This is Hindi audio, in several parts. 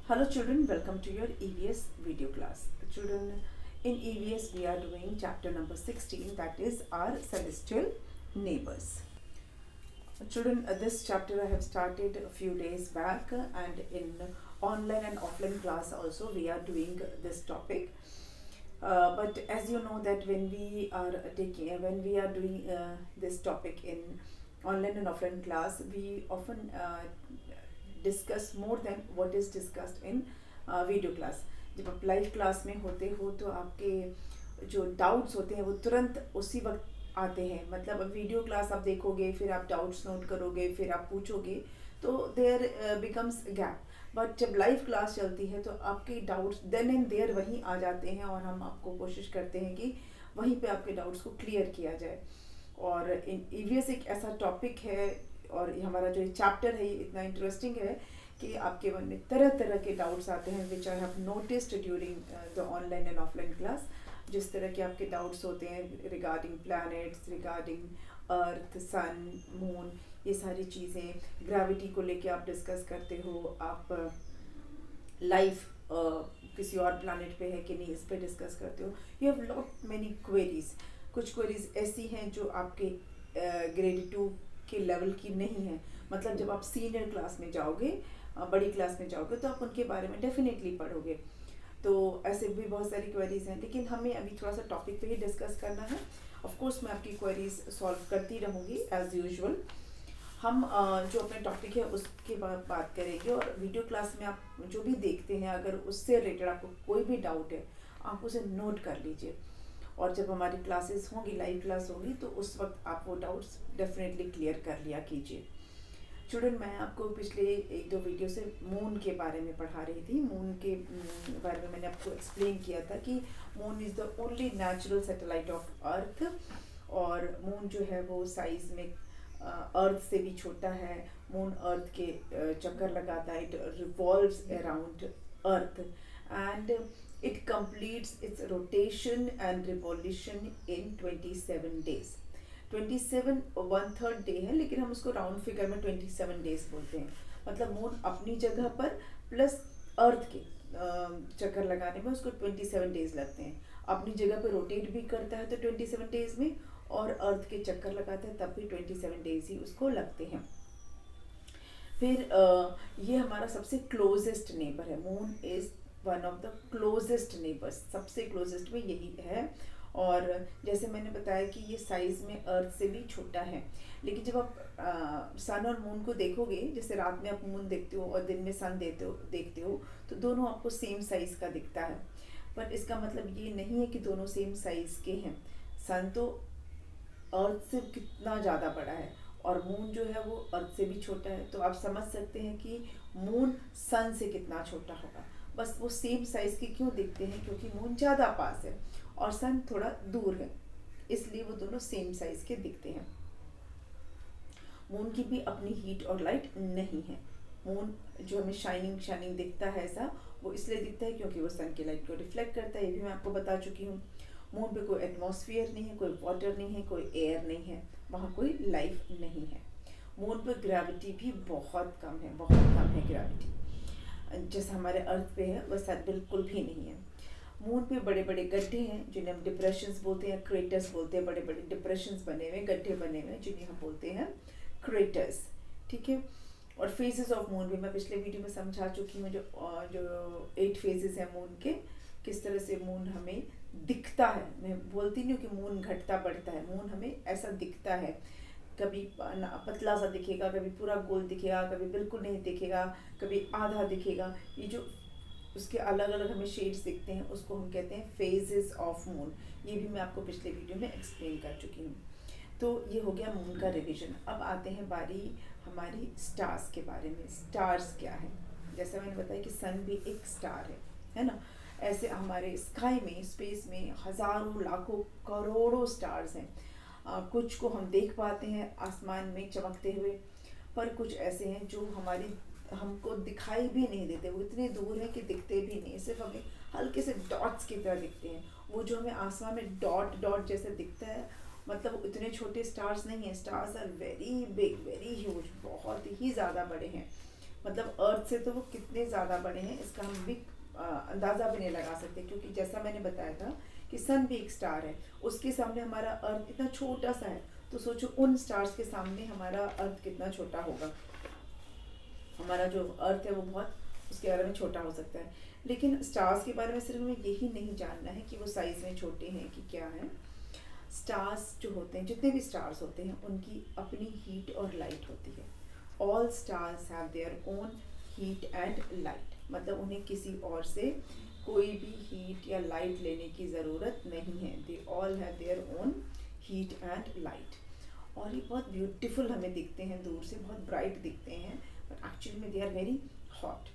Hello children, welcome to your EVS video class. Children, in EVS we are doing chapter number 16, that is our celestial neighbors. Children, this chapter I have started a few days back, and in online and offline class also we are doing this topic. But as you know that when we are doing this topic in online and offline class, we often discuss more than what is discussed in video class. जब आप लाइव क्लास में होते हो तो आपके जो डाउट्स होते हैं वो तुरंत उसी वक्त आते हैं. मतलब अब वीडियो क्लास आप देखोगे, फिर आप डाउट्स नोट करोगे, फिर आप पूछोगे, तो देयर बिकम्स गैप. बट जब लाइव क्लास चलती है तो आपके डाउट्स देन एंड देयर वहीं आ जाते हैं, और हम आपको कोशिश करते हैं कि वहीं पे आपके डाउट्स को क्लियर किया जाए. और ईवीएस एक ऐसा टॉपिक है, और हमारा जो चैप्टर है ये इतना इंटरेस्टिंग है कि आपके मन में तरह तरह के डाउट्स आते हैं, which I have noticed during the online and offline class. जिस तरह के आपके डाउट्स होते हैं regarding planets, regarding earth, sun, moon, ये सारी चीज़ें, ग्रेविटी को लेके आप डिस्कस करते हो, आप लाइफ किसी और प्लैनेट पे है कि नहीं इस पे डिस्कस करते हो. You have lot many queries. कुछ क्वेरीज ऐसी हैं जो आपके ग्रेड 2 के लेवल की नहीं है. मतलब जब आप सीनियर क्लास में जाओगे, बड़ी क्लास में जाओगे, तो आप उनके बारे में डेफिनेटली पढ़ोगे. तो ऐसे भी बहुत सारी क्वेरीज हैं, लेकिन हमें अभी थोड़ा सा टॉपिक पे ही डिस्कस करना है. ऑफ कोर्स मैं आपकी क्वेरीज सॉल्व करती रहूँगी एज यूजुअल. हम जो अपने टॉपिक है उसके बाद बात करेंगे, और वीडियो क्लास में आप जो भी देखते हैं अगर उससे रिलेटेड आपको कोई भी डाउट है आप उसे नोट कर लीजिए. और जब हमारी क्लासेस होंगी, लाइव क्लास होगी, तो उस वक्त आप वो डाउट्स डेफिनेटली क्लियर कर लिया कीजिए. चिल्ड्रन, मैं आपको पिछले एक दो वीडियो से मून के बारे में पढ़ा रही थी. मून के बारे में मैंने आपको एक्सप्लेन किया था कि moon is the only natural satellite of earth. और मून जो है वो साइज़ में अर्थ से भी छोटा है. मून अर्थ के चक्कर लगाता है, it revolves around earth, and it completes its rotation and revolution in 27 days. 27 1/3 day है, लेकिन हम उसको राउंड फिगर में 27 डेज बोलते हैं. मतलब मून अपनी जगह पर प्लस अर्थ के चक्कर लगाने में उसको 27 डेज लगते हैं. अपनी जगह पर रोटेट भी करता है तो 27 डेज में, और अर्थ के चक्कर लगाता है तब भी 27 डेज ही उसको लगते हैं. फिर ये हमारा सबसे क्लोजेस्ट नेबर है. Moon is one of the closest neighbours, सबसे क्लोजेस्ट में यही है. और जैसे मैंने बताया कि ये साइज़ में अर्थ से भी छोटा है, लेकिन जब आप सन और मून को देखोगे, जैसे रात में आप मून देखते हो और दिन में सन देखते हो, तो दोनों आपको सेम साइज़ का दिखता है. पर इसका मतलब ये नहीं है कि दोनों सेम साइज़ के हैं. सन तो अर्थ से कितना ज़्यादा बड़ा है, और मून जो है वो अर्थ से भी छोटा है. तो आप समझ सकते हैं कि मून सन से कितना छोटा होगा. बस वो सेम साइज के क्यों दिखते हैं, क्योंकि मून ज़्यादा पास है और सन थोड़ा दूर है, इसलिए वो दोनों सेम साइज के दिखते हैं. मून की भी अपनी हीट और लाइट नहीं है. मून जो हमें शाइनिंग दिखता है, ऐसा वो इसलिए दिखता है क्योंकि वो सन की लाइट को रिफ्लेक्ट करता है. ये भी मैं आपको बता चुकी हूँ. मून पे कोई एटमॉस्फेयर नहीं है, कोई वाटर नहीं है, कोई एयर नहीं है, वहाँ कोई लाइफ नहीं है. मून पे ग्रेविटी भी बहुत कम है ग्रेविटी. जैसे हमारे अर्थ पे है वैसा बिल्कुल भी नहीं है. मून पे बड़े बड़े गड्ढे हैं जिन्हें हम डिप्रेशंस बोलते हैं, क्रेटर्स बोलते हैं. बड़े बड़े डिप्रेशंस बने हुए, गड्ढे बने हुए, जिन्हें हम बोलते हैं क्रेटर्स. ठीक है. और फेजेस ऑफ मून भी मैं पिछले वीडियो में समझा चुकी हूँ. जो 8 फेजेस हैं मून के, किस तरह से मून हमें दिखता है. मैं बोलती नहीं हूँ कि मून घटता बढ़ता है, मून हमें ऐसा दिखता है. कभी पतला सा दिखेगा, कभी पूरा गोल दिखेगा, कभी बिल्कुल नहीं दिखेगा, कभी आधा दिखेगा. ये जो उसके अलग अलग हमें शेड्स दिखते हैं उसको हम कहते हैं फेजेस ऑफ मून. ये भी मैं आपको पिछले वीडियो में एक्सप्लेन कर चुकी हूँ. तो ये हो गया मून का रिवीजन. अब आते हैं बारी हमारी स्टार्स के बारे में. स्टार्स क्या है? जैसा मैंने बताया कि सन भी एक स्टार है ना. ऐसे हमारे स्काई में, स्पेस में हज़ारों लाखों करोड़ों स्टार्स हैं. कुछ को हम देख पाते हैं आसमान में चमकते हुए, पर कुछ ऐसे हैं जो हमको दिखाई भी नहीं देते. वो इतने दूर हैं कि दिखते भी नहीं, सिर्फ हमें हल्के से डॉट्स की तरह दिखते हैं. वो जो हमें आसमान में डॉट डॉट जैसे दिखता है, मतलब वो इतने छोटे स्टार्स नहीं हैं. Stars are very big, very huge, बहुत ही ज़्यादा बड़े हैं. मतलब अर्थ से तो वो कितने ज़्यादा बड़े हैं इसका हम भी अंदाज़ा भी नहीं लगा सकते, क्योंकि जैसा मैंने बताया था कि सन भी एक स्टार है, उसके सामने हमारा अर्थ इतना छोटा सा है, तो सोचो उन स्टार्स के सामने हमारा अर्थ कितना छोटा होगा। हमारा जो अर्थ है वो बहुत उसके बारे में छोटा हो सकता है। लेकिन स्टार्स के बारे में सिर्फ हमें यही नहीं जानना है कि वो साइज़ में छोटे हैं कि क्या है। स्टार्स जो होते हैं, जितने भी स्टार्स होते हैं, उनकी अपनी हीट और लाइट होती है। All stars have their own heat and light, मतलब उन्हें किसी और से कोई भी हीट या लाइट लेने की ज़रूरत नहीं है। They all have their own heat and light. और ये बहुत ब्यूटीफुल हमें दिखते हैं, दूर से बहुत ब्राइट दिखते हैं, बट एक्चुअली में दे आर वेरी हॉट।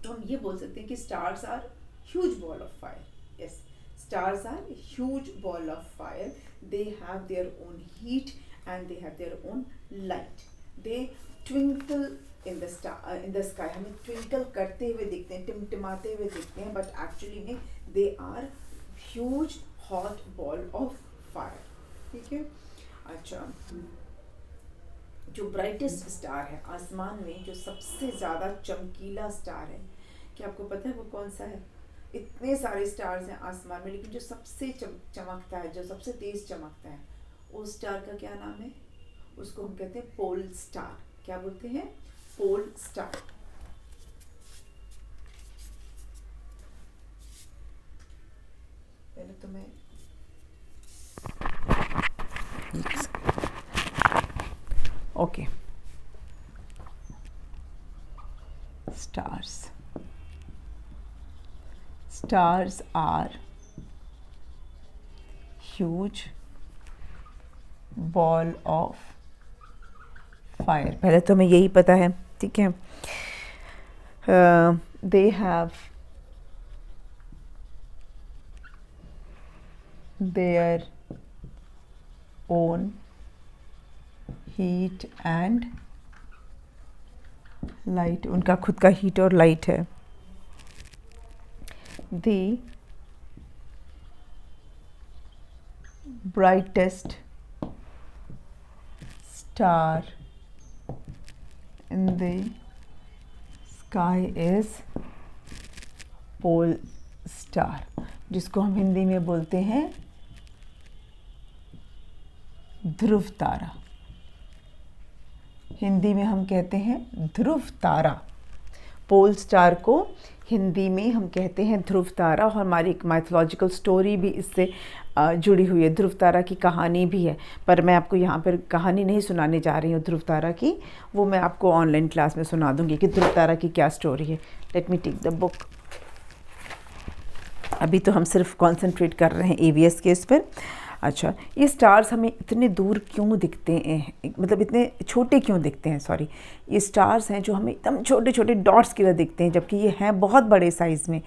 तो हम ये बोल सकते हैं कि stars are huge ball of fire. Yes, stars are huge ball of fire. They have their own heat and they have their own light. They twinkle in the sky. हमें twinkle करते हुए दिखते हैं, टिमटिमाते हुए दिखते हैं, but actually में they are huge hot ball of fire. ठीक है। अच्छा, जो ब्राइटेस्ट स्टार है आसमान में, जो सबसे ज़्यादा चमकीला स्टार है, क्या आपको पता है वो कौन सा है? इतने सारे स्टार्स हैं आसमान में, लेकिन जो सबसे चमकता है, जो सबसे तेज चमकता है, उस स्टार का क्या नाम है? उसको हम कहते हैं पोल स्टार। क्या बोलते हैं? Pole star. पहले तो मैं okay, stars. Stars are huge ball of fire। पहले तो हमें यही पता है, ठीक है। They have their own heat and light। उनका खुद का हीट और लाइट है। The brightest star in the sky is pole star, जिसको हम हिंदी में बोलते हैं ध्रुव तारा। हिंदी में हम कहते हैं ध्रुव तारा। पोल स्टार को हिंदी में हम कहते हैं ध्रुव तारा, और हमारी एक माइथोलॉजिकल स्टोरी भी इससे जुड़ी हुई है। ध्रुव तारा की कहानी भी है, पर मैं आपको यहाँ पर कहानी नहीं सुनाने जा रही हूँ ध्रुव तारा की, वो मैं आपको ऑनलाइन क्लास में सुना दूँगी कि ध्रुव तारा की क्या स्टोरी है। Let me take the book. अभी तो हम सिर्फ कॉन्सेंट्रेट कर रहे हैं EVS के इस पर। अच्छा, ये स्टार्स हमें इतने दूर क्यों दिखते हैं, मतलब इतने छोटे क्यों दिखते हैं? सॉरी, ये स्टार्स हैं जो हमें एकदम छोटे छोटे डॉट्स की तरह दिखते हैं, जबकि ये हैं बहुत बड़े साइज़ में।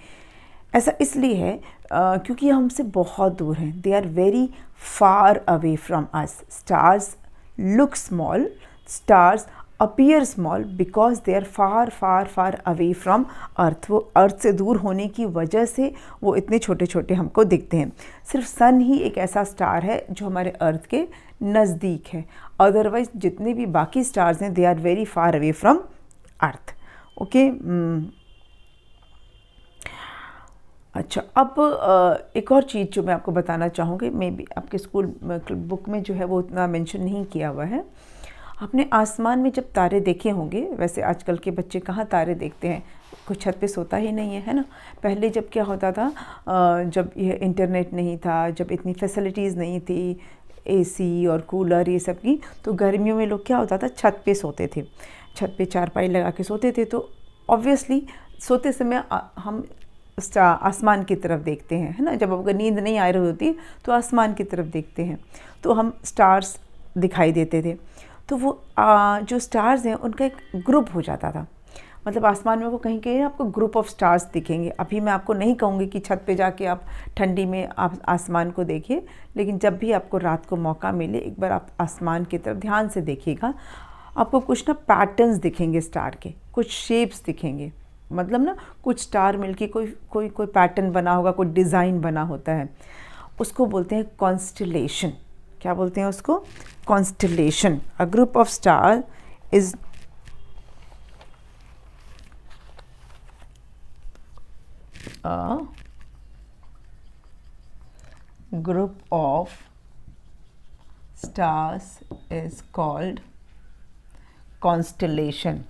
ऐसा इसलिए है क्योंकि ये हमसे बहुत दूर हैं। They are very far away from us. Stars look small, stars appear small because they are far far far away from earth. वो अर्थ से दूर होने की वजह से वो इतने छोटे छोटे हमको दिखते हैं। सिर्फ सन ही एक ऐसा स्टार है जो हमारे अर्थ के नज़दीक है, अदरवाइज जितने भी बाकी स्टार्स हैं they are very far away from earth. Okay. अच्छा, अब एक और चीज़ जो मैं आपको बताना चाहूँगी, मे बी आपके स्कूल बुक में जो है वो उतना मेंशन नहीं किया हुआ है। आपने आसमान में जब तारे देखे होंगे, वैसे आजकल के बच्चे कहाँ तारे देखते हैं, कोई छत पे सोता ही नहीं है ना। पहले जब क्या होता था, जब ये इंटरनेट नहीं था, जब इतनी फैसिलिटीज़ नहीं थी, AC और कूलर ये सब की, तो गर्मियों में लोग क्या होता था, छत पे सोते थे। छत पे चारपाई लगा के सोते थे, तो ऑब्वियसली सोते समय हम आसमान की तरफ देखते हैं, है ना। जब अगर नींद नहीं आ रही होती तो आसमान की तरफ देखते हैं, तो हम स्टार्स दिखाई देते थे। तो वो जो स्टार्स हैं उनका एक ग्रुप हो जाता था, मतलब आसमान में वो कहीं कहीं आपको ग्रुप ऑफ स्टार्स दिखेंगे। अभी मैं आपको नहीं कहूँगी कि छत पे जाके आप ठंडी में आप आसमान को देखिए, लेकिन जब भी आपको रात को मौका मिले एक बार आप आसमान की तरफ ध्यान से देखिएगा, आपको कुछ ना पैटर्न्स दिखेंगे स्टार के, कुछ शेप्स दिखेंगे, मतलब ना कुछ स्टार मिलके कोई पैटर्न बना होगा, कोई डिज़ाइन बना होता है, उसको बोलते हैं कॉन्स्टलेशन। क्या बोलते हैं उसको? Constellation. A group of star is A group of stars is called constellation.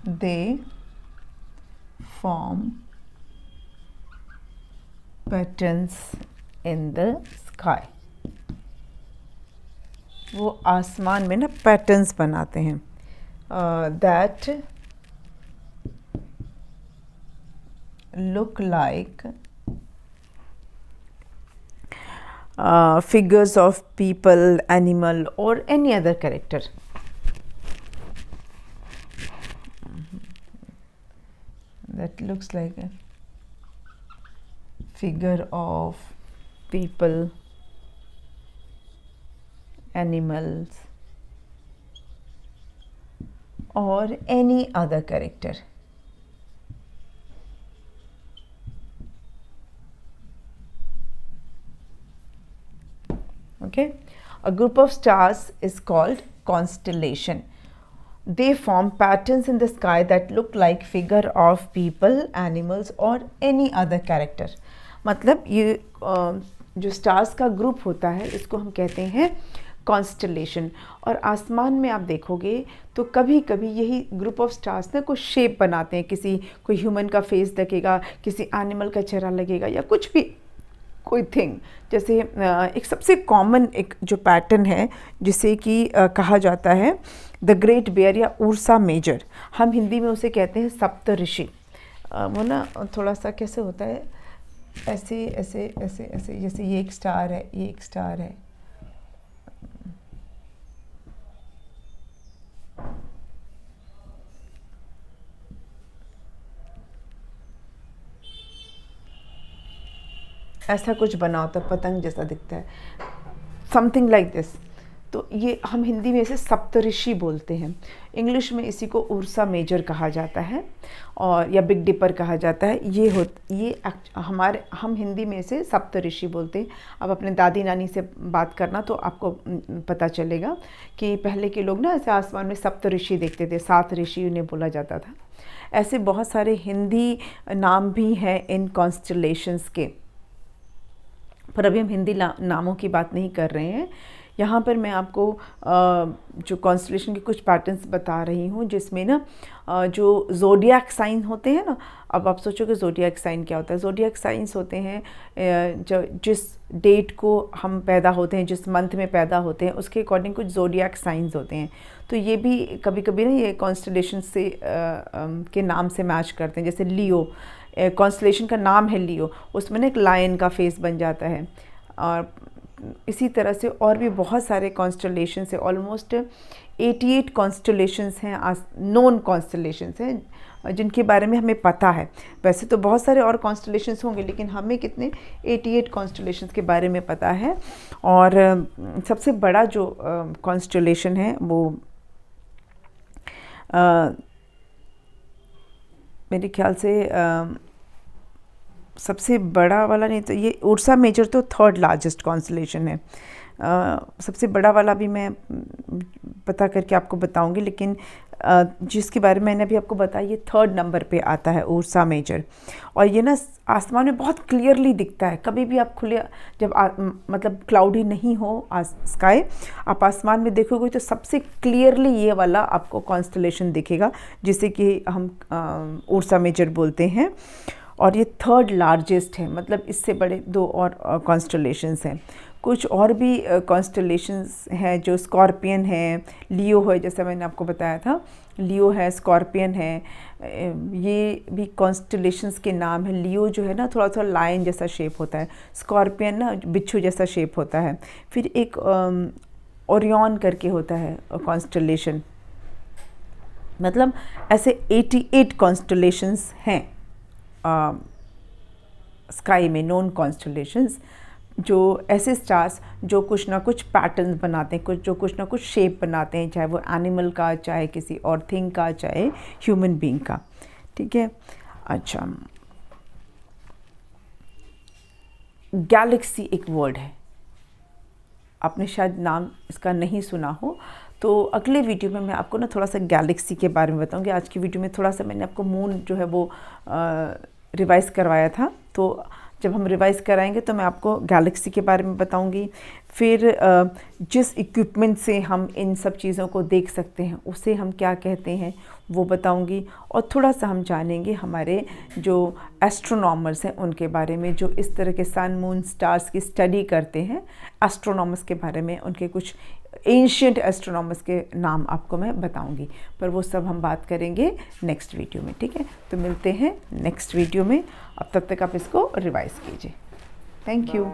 They form patterns in the sky. वो आसमान में ना पैटर्न्स बनाते हैं that look like figures of people, animal or any other character. That looks like a figure of people, animals or any other character. Okay, a group of stars is called constellation. They form patterns in the sky that look like figure of people, animals or any other character. मतलब ये जो स्टार्स का ग्रुप होता है इसको हम कहते हैं कॉन्स्टलेशन. और आसमान में आप देखोगे तो कभी कभी यही ग्रुप ऑफ स्टार्स ना कुछ शेप बनाते हैं. कोई ह्यूमन का फेस दिखेगा, किसी एनिमल का चेहरा लगेगा या कुछ भी कोई थिंग. जैसे एक सबसे कॉमन एक जो पैटर्न है जिसे कि कहा जाता है द ग्रेट बेयर या उर्सा मेजर. हम हिंदी में उसे कहते हैं सप्तऋषि. वो ना थोड़ा सा कैसे होता है, ऐसे ऐसे ऐसे ऐसे, जैसे ये एक स्टार है, ये एक स्टार है. ऐसा कुछ बना होता है, पतंग जैसा दिखता है, समथिंग लाइक दिस. तो ये हम हिंदी में इसे सप्तऋषि बोलते हैं. इंग्लिश में इसी को उर्सा मेजर कहा जाता है और या बिग डिपर कहा जाता है. हम हिंदी में इसे सप्तऋषि बोलते हैं. अब अपने दादी नानी से बात करना तो आपको पता चलेगा कि पहले के लोग ना ऐसे आसमान में सप्तऋषि देखते थे, 7 ऋषि उन्हें बोला जाता था. ऐसे बहुत सारे हिंदी नाम भी हैं इन कॉन्स्टलेशंस के, पर अभी हम हिंदी नामों की बात नहीं कर रहे हैं. यहाँ पर मैं आपको जो कॉन्स्टलेशन के कुछ पैटर्न्स बता रही हूँ जिसमें ना जो ज़ोडिएक साइन होते हैं ना. अब आप सोचोगे ज़ोडिएक साइन क्या होता है. ज़ोडिएक साइंस होते हैं जो जिस डेट को हम पैदा होते हैं, जिस मंथ में पैदा होते हैं, उसके अकॉर्डिंग कुछ ज़ोडिएक साइंस होते हैं. तो ये भी कभी कभी ना ये कॉन्स्टलेशन से के नाम से मैच करते हैं. जैसे लियो, कॉन्स्टलेशन का नाम है लियो, उसमें ना एक लायन का फेस बन जाता है. और इसी तरह से और भी बहुत सारे कॉन्स्टलेशंस है. ऑलमोस्ट 88 कॉन्स्टलेशंस हैं, नोन कॉन्स्टलेशंस हैं जिनके बारे में हमें पता है. वैसे तो बहुत सारे और कॉन्स्टलेशंस होंगे लेकिन हमें कितने 88 कॉन्स्टलेशंस के बारे में पता है. और सबसे बड़ा जो कॉन्स्टलेशन है वो मेरे ख्याल से सबसे बड़ा वाला नहीं तो ये उर्सा मेजर तो 3rd लार्जेस्ट कॉन्स्टलेशन है. सबसे बड़ा वाला भी मैं पता करके आपको बताऊंगी, लेकिन जिसके बारे में मैंने अभी आपको बताया ये 3rd नंबर पे आता है उर्सा मेजर. और ये ना आसमान में बहुत क्लियरली दिखता है. कभी भी आप खुले जब मतलब क्लाउडी नहीं हो स्काई, आप आसमान में देखोगे तो सबसे क्लियरली ये वाला आपको कॉन्स्टलेशन दिखेगा जिसे कि हम उर्सा मेजर बोलते हैं. और ये 3rd लार्जेस्ट है, मतलब इससे बड़े 2 और कॉन्स्टलेशंस हैं. कुछ और भी कॉन्स्टलेशंस हैं जो स्कॉर्पियन है, लियो है, जैसे मैंने आपको बताया था, लियो है, स्कॉर्पियन है. ये भी कॉन्स्टलेशंस के नाम है. लियो जो है ना थोड़ा थोड़ा लायन जैसा शेप होता है, स्कॉर्पियन ना बिच्छू जैसा शेप होता है. फिर एक ओरियन करके होता है कॉन्स्टलेशन. मतलब ऐसे 88 कॉन्स्टलेशंस हैं स्काई में, नोन कॉन्स्टलेशंस, जो ऐसे स्टार्स जो कुछ ना कुछ पैटर्न्स बनाते हैं, जो कुछ ना कुछ शेप बनाते हैं, चाहे वो एनिमल का, चाहे किसी और थिंग का, चाहे ह्यूमन बीइंग का. ठीक है. अच्छा, गैलेक्सी एक वर्ड है. आपने शायद नाम इसका नहीं सुना हो। तो अगले वीडियो में मैं आपको ना थोड़ा सा गैलेक्सी के बारे में बताऊंगी। आज की वीडियो में थोड़ा सा मैंने आपको मून जो है वो रिवाइज़ करवाया था, तो जब हम रिवाइज़ कराएंगे तो मैं आपको गैलेक्सी के बारे में बताऊंगी। फिर जिस इक्विपमेंट से हम इन सब चीज़ों को देख सकते हैं उसे हम क्या कहते हैं वो बताऊंगी। और थोड़ा सा हम जानेंगे हमारे जो एस्ट्रोनॉमर्स हैं उनके बारे में, जो इस तरह के सन मून स्टार्स की स्टडी करते हैं, एस्ट्रोनॉमर्स के बारे में, उनके कुछ एंशिएंट एस्ट्रोनॉमर्स के नाम आपको मैं बताऊंगी। पर वो सब हम बात करेंगे नेक्स्ट वीडियो में, ठीक है। तो मिलते हैं नेक्स्ट वीडियो में। अब तब तक आप इसको रिवाइज़ कीजिए। Thank you.